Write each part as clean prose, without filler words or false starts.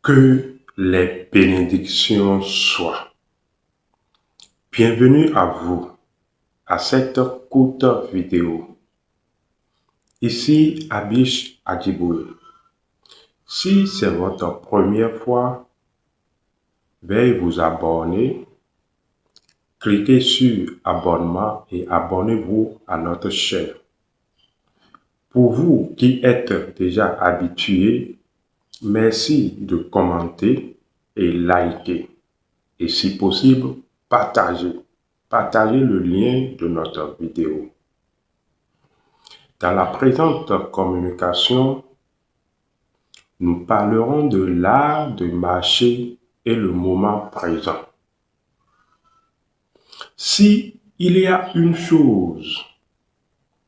Que les bénédictions soient. Bienvenue à vous, à cette courte vidéo. Ici Abish Adjiboui. Si c'est votre première fois, veuillez vous abonner. Cliquez sur abonnement et abonnez-vous à notre chaîne. Pour vous qui êtes déjà habitués, merci de commenter et liker. Et si possible, partagez le lien de notre vidéo. Dans la présente communication, nous parlerons de l'art de marcher et le moment présent. Si il y a une chose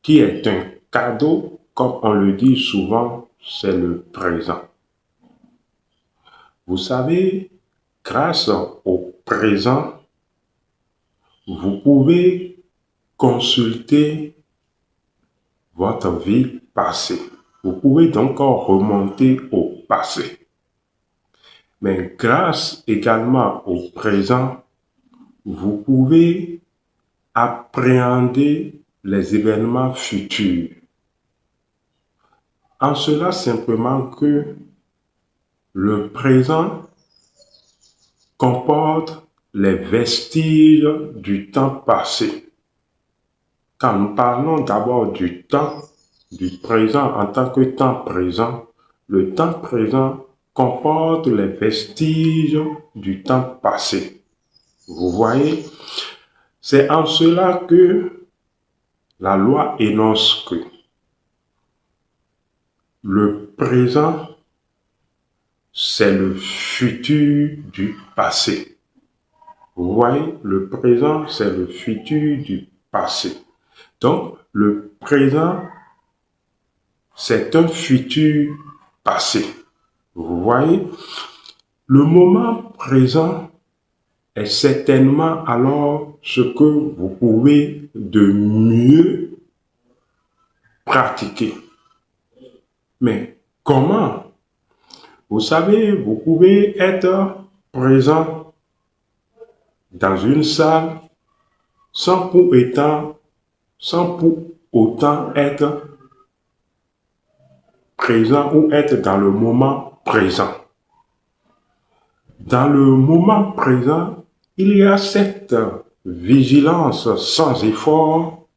qui est un cadeau, comme on le dit souvent, c'est le présent. Vous savez, grâce au présent, vous pouvez consulter votre vie passée. Vous pouvez donc remonter au passé. Mais grâce également au présent, vous pouvez appréhender les événements futurs. En cela simplement que le présent comporte les vestiges du temps passé. Quand nous parlons d'abord du temps, du présent en tant que temps présent, le temps présent comporte les vestiges du temps passé. Vous voyez, c'est en cela que la loi énonce que le présent, c'est le futur du passé. Vous voyez, le présent, c'est le futur du passé. Donc, le présent, c'est un futur passé. Vous voyez, le moment présent est certainement alors ce que vous pouvez de mieux pratiquer. Mais comment? Vous savez, vous pouvez être présent dans une salle sans pour autant être présent ou être dans le moment présent. Dans le moment présent, il y a cette vigilance sans effort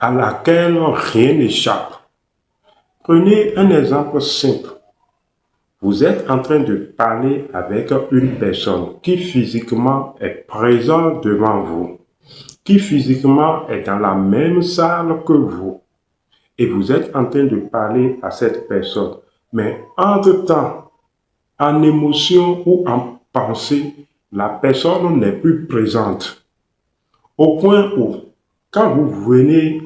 à laquelle rien n'échappe. Prenez un exemple simple. Vous êtes en train de parler avec une personne qui physiquement est présente devant vous, qui physiquement est dans la même salle que vous. Et vous êtes en train de parler à cette personne. Mais entre-temps, en émotion ou en pensée, la personne n'est plus présente. Au point où, quand vous venez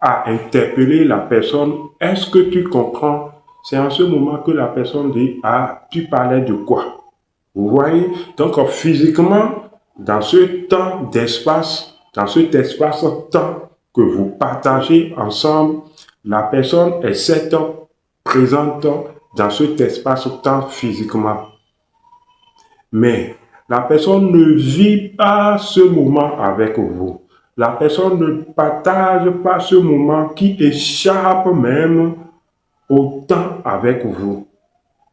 à interpeller la personne, est-ce que tu comprends? C'est en ce moment que la personne dit, ah, tu parlais de quoi? Vous voyez? Donc, physiquement, dans ce temps d'espace, dans cet espace-temps que vous partagez ensemble, la personne est certes présente dans cet espace-temps physiquement. Mais la personne ne vit pas ce moment avec vous. La personne ne partage pas ce moment qui échappe même au temps avec vous.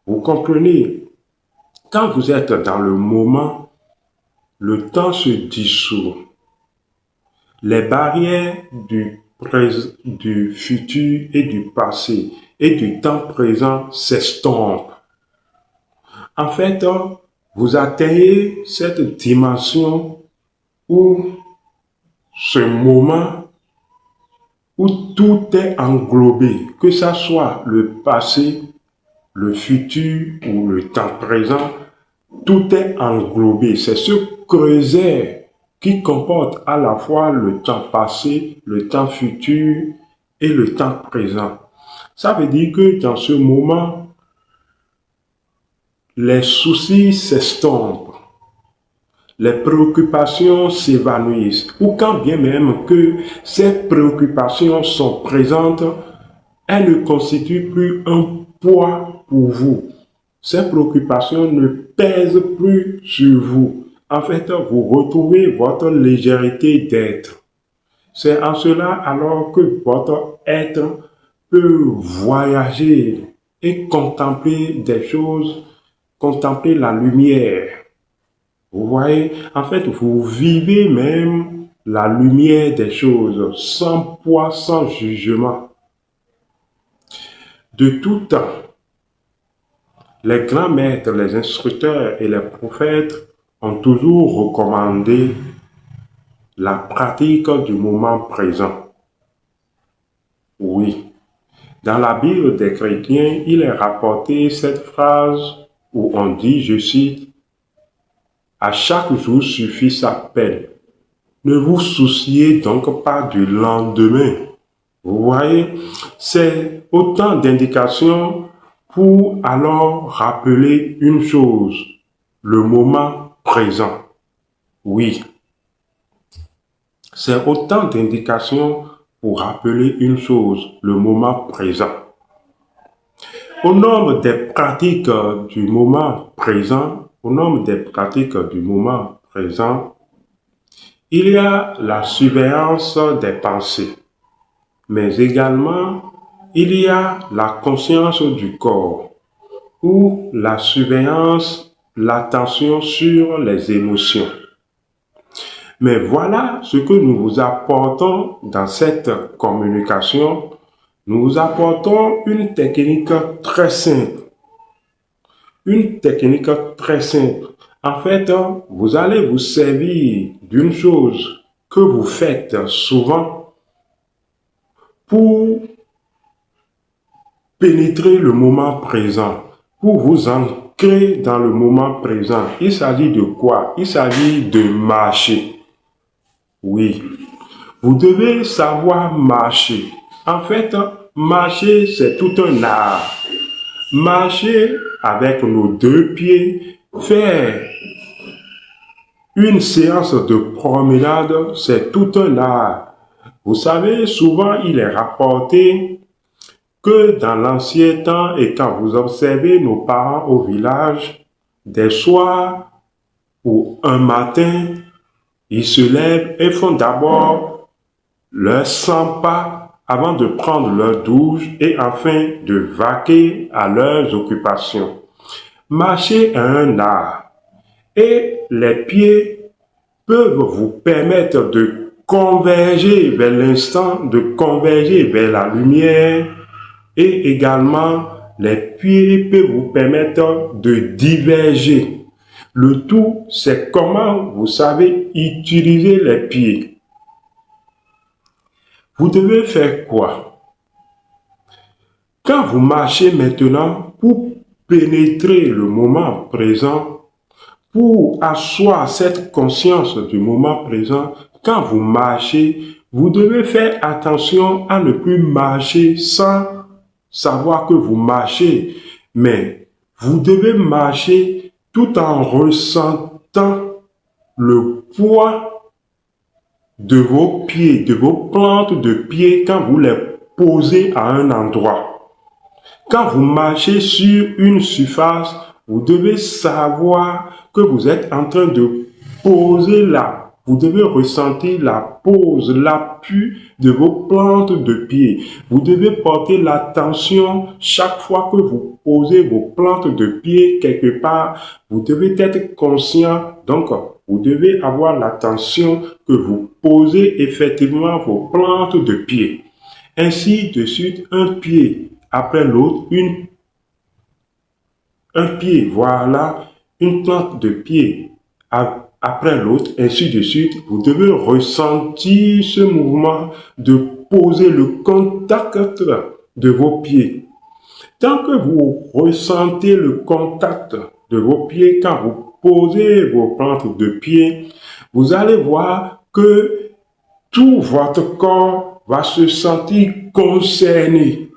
Vous comprenez? Quand vous êtes dans le moment, le temps se dissout. Les barrières du futur et du passé et du temps présent s'estompent. En fait, vous atteignez cette dimension où ce moment où tout est englobé, que ce soit le passé, le futur ou le temps présent, tout est englobé. C'est ce creuset qui comporte à la fois le temps passé, le temps futur et le temps présent. Ça veut dire que dans ce moment, les soucis s'estompent. Les préoccupations s'évanouissent, ou quand bien même que ces préoccupations sont présentes, elles ne constituent plus un poids pour vous. Ces préoccupations ne pèsent plus sur vous. En fait, vous retrouvez votre légèreté d'être. C'est en cela alors que votre être peut voyager et contempler des choses, contempler la lumière. Vous voyez, en fait, vous vivez même la lumière des choses, sans poids, sans jugement. De tout temps, les grands maîtres, les instructeurs et les prophètes ont toujours recommandé la pratique du moment présent. Oui. Dans la Bible des chrétiens, il est rapporté cette phrase où on dit, je cite, « À chaque jour suffit sa peine. Ne vous souciez donc pas du lendemain. » Vous voyez, c'est autant d'indications pour alors rappeler une chose, le moment présent. Oui, c'est autant d'indications pour rappeler une chose, le moment présent. Au nombre des pratiques du moment présent, il y a la surveillance des pensées, mais également il y a la conscience du corps, ou la surveillance, l'attention sur les émotions. Mais voilà ce que nous vous apportons dans cette communication. Nous vous apportons une technique très simple. En fait, vous allez vous servir d'une chose que vous faites souvent pour pénétrer le moment présent, pour vous ancrer dans le moment présent. Il s'agit de quoi? Il s'agit de marcher. Oui, vous devez savoir marcher. En fait, marcher, c'est tout un art. Marcher avec nos deux pieds, faire une séance de promenade, c'est tout un art. Vous savez, souvent il est rapporté que dans l'ancien temps et quand vous observez nos parents au village, des soirs ou un matin, ils se lèvent et font d'abord leurs 100 pas avant de prendre leur douche et enfin de vaquer à leurs occupations. Marcher est un art et les pieds peuvent vous permettre de converger vers l'instant, de converger vers la lumière et également les pieds peuvent vous permettre de diverger. Le tout, c'est comment vous savez utiliser les pieds. Vous devez faire quoi? Quand vous marchez maintenant, pour pénétrer le moment présent, pour asseoir cette conscience du moment présent, quand vous marchez, vous devez faire attention à ne plus marcher sans savoir que vous marchez, mais vous devez marcher tout en ressentant le poids de vos pieds, de vos plantes de pieds quand vous les posez à un endroit. Quand vous marchez sur une surface, vous devez savoir que vous êtes en train de poser là. Vous devez ressentir la pose, l'appui de vos plantes de pied. Vous devez porter l'attention chaque fois que vous posez vos plantes de pied quelque part. Vous devez être conscient, donc vous devez avoir l'attention que vous posez effectivement vos plantes de pied. Ainsi de suite, un pied après l'autre, un pied, voilà, une plante de pied après l'autre, ainsi de suite. Vous devez ressentir ce mouvement de poser le contact de vos pieds. Tant que vous ressentez le contact de vos pieds, quand vous posez vos plantes de pied, vous allez voir que tout votre corps va se sentir concerné.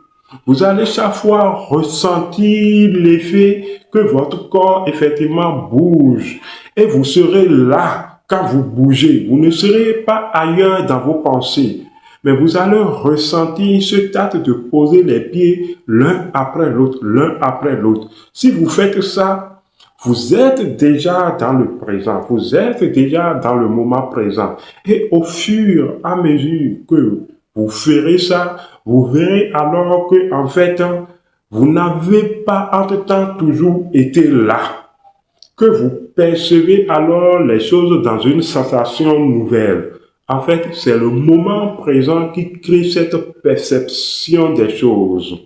Vous allez chaque fois ressentir l'effet que votre corps effectivement bouge. Et vous serez là quand vous bougez. Vous ne serez pas ailleurs dans vos pensées. mais vous allez ressentir ce acte de poser les pieds l'un après l'autre, l'un après l'autre. Si vous faites ça, vous êtes déjà dans le présent, vous êtes déjà dans le moment présent. Et au fur et à mesure que vous ferez ça, vous verrez alors que, en fait, vous n'avez pas entre-temps toujours été là, que vous percevez alors les choses dans une sensation nouvelle. En fait, c'est le moment présent qui crée cette perception des choses.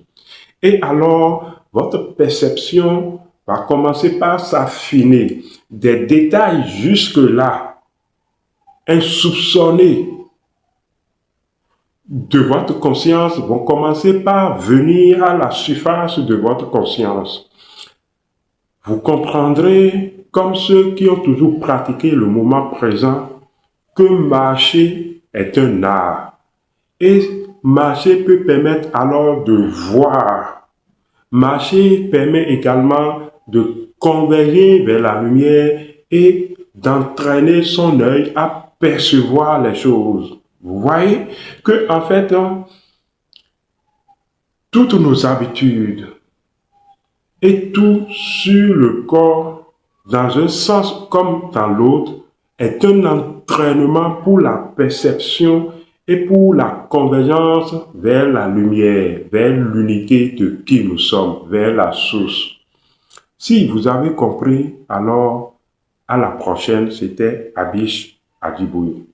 Et alors, votre perception va commencer par s'affiner. Des détails jusque-là insoupçonnés de votre conscience vont commencer par venir à la surface de votre conscience. Vous comprendrez, comme ceux qui ont toujours pratiqué le moment présent, que marcher est un art. Et marcher peut permettre alors de voir. Marcher permet également de converger vers la lumière et d'entraîner son œil à percevoir les choses. Vous voyez que, en fait, toutes nos habitudes et tout sur le corps, dans un sens comme dans l'autre, est un entraînement pour la perception et pour la convergence vers la lumière, vers l'unité de qui nous sommes, vers la source. Si vous avez compris, alors à la prochaine, c'était Abish Adjiboye.